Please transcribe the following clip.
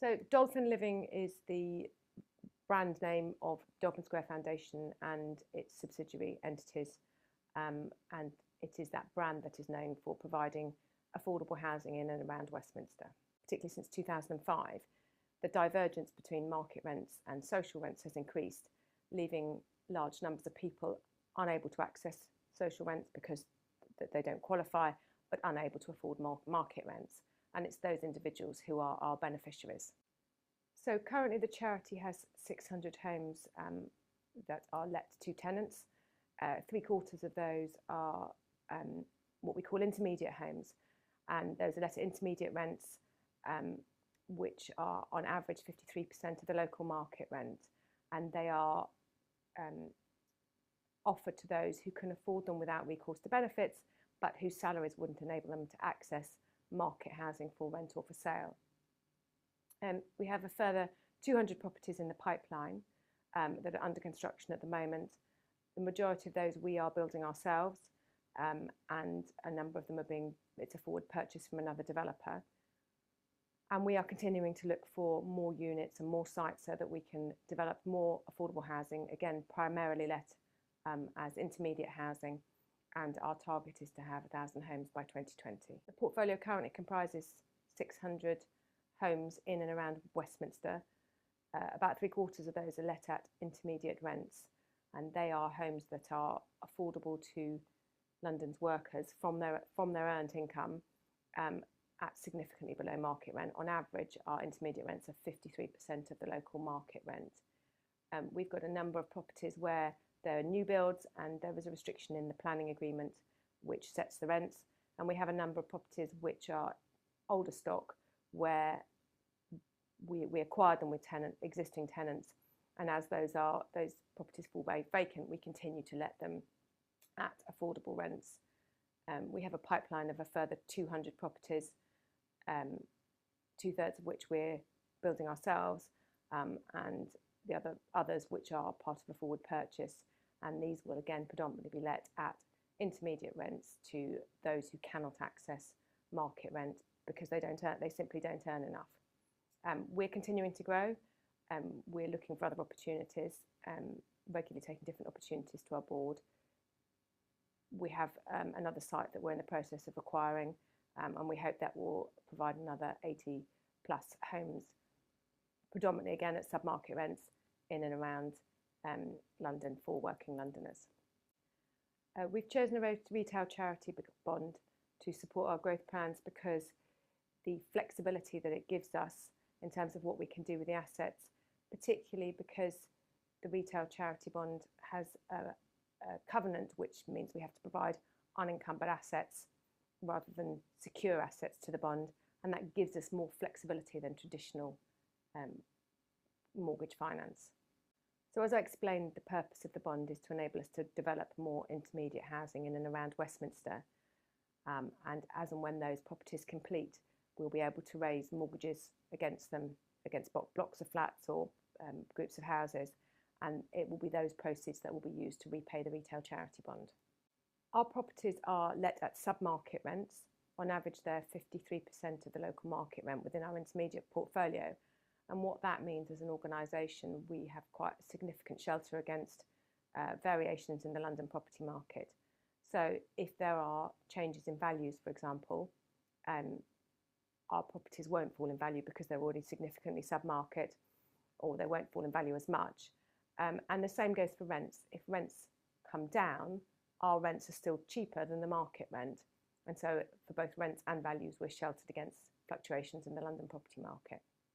So Dolphin Living is the brand name of Dolphin Square Foundation and its subsidiary entities, and it is that brand that is known for providing affordable housing in and around Westminster. Particularly since 2005, the divergence between market rents and social rents has increased, leaving large numbers of people unable to access social rents because they don't qualify, but unable to afford market rents. And it's those individuals who are our beneficiaries. So currently the charity has 600 homes that are let to tenants. 3/4 of those are what we call intermediate homes, and those are let at intermediate rents, which are on average 53% of the local market rent, and they are offered to those who can afford them without recourse to benefits, but whose salaries wouldn't enable them to access market housing for rent or for sale. We have a further 200 properties in the pipeline that are under construction at the moment. The majority of those we are building ourselves, and a number of them it's a forward purchase from another developer. And we are continuing to look for more units and more sites so that we can develop more affordable housing, again, primarily let as intermediate housing, and our target is to have 1,000 homes by 2020. The portfolio currently comprises 600 homes in and around Westminster. About 3/4 of those are let at intermediate rents, and they are homes that are affordable to London's workers from their earned income at significantly below market rent. On average, our intermediate rents are 53% of the local market rent. We've got a number of properties where there are new builds and there is a restriction in the planning agreement which sets the rents, and we have a number of properties which are older stock where we acquired them with existing tenants, and as those properties fall vacant, we continue to let them at affordable rents. We have a pipeline of a further 200 properties, 2/3 of which we're building ourselves, and the others which are part of a forward purchase, and these will again predominantly be let at intermediate rents to those who cannot access market rent because they simply don't earn enough. We're continuing to grow. We're looking for other opportunities, regularly taking different opportunities to our board. We have another site that we're in the process of acquiring, and we hope that will provide another 80+ homes, predominantly again at submarket rents in and around London for working Londoners. We've chosen a retail charity bond to support our growth plans because the flexibility that it gives us in terms of what we can do with the assets, particularly because the retail charity bond has a covenant, which means we have to provide unencumbered assets rather than secure assets to the bond, and that gives us more flexibility than traditional mortgage finance. So as I explained, the purpose of the bond is to enable us to develop more intermediate housing in and around Westminster, and as and when those properties complete, we'll be able to raise mortgages against them, against blocks of flats or groups of houses, and it will be those proceeds that will be used to repay the retail charity bond. Our properties are let at submarket rents. On average, they're 53% of the local market rent within our intermediate portfolio. And what that means as an organisation, we have quite a significant shelter against variations in the London property market. So if there are changes in values, for example, our properties won't fall in value because they're already significantly submarket, or they won't fall in value as much. And the same goes for rents. If rents come down, our rents are still cheaper than the market rent. And so for both rents and values, we're sheltered against fluctuations in the London property market.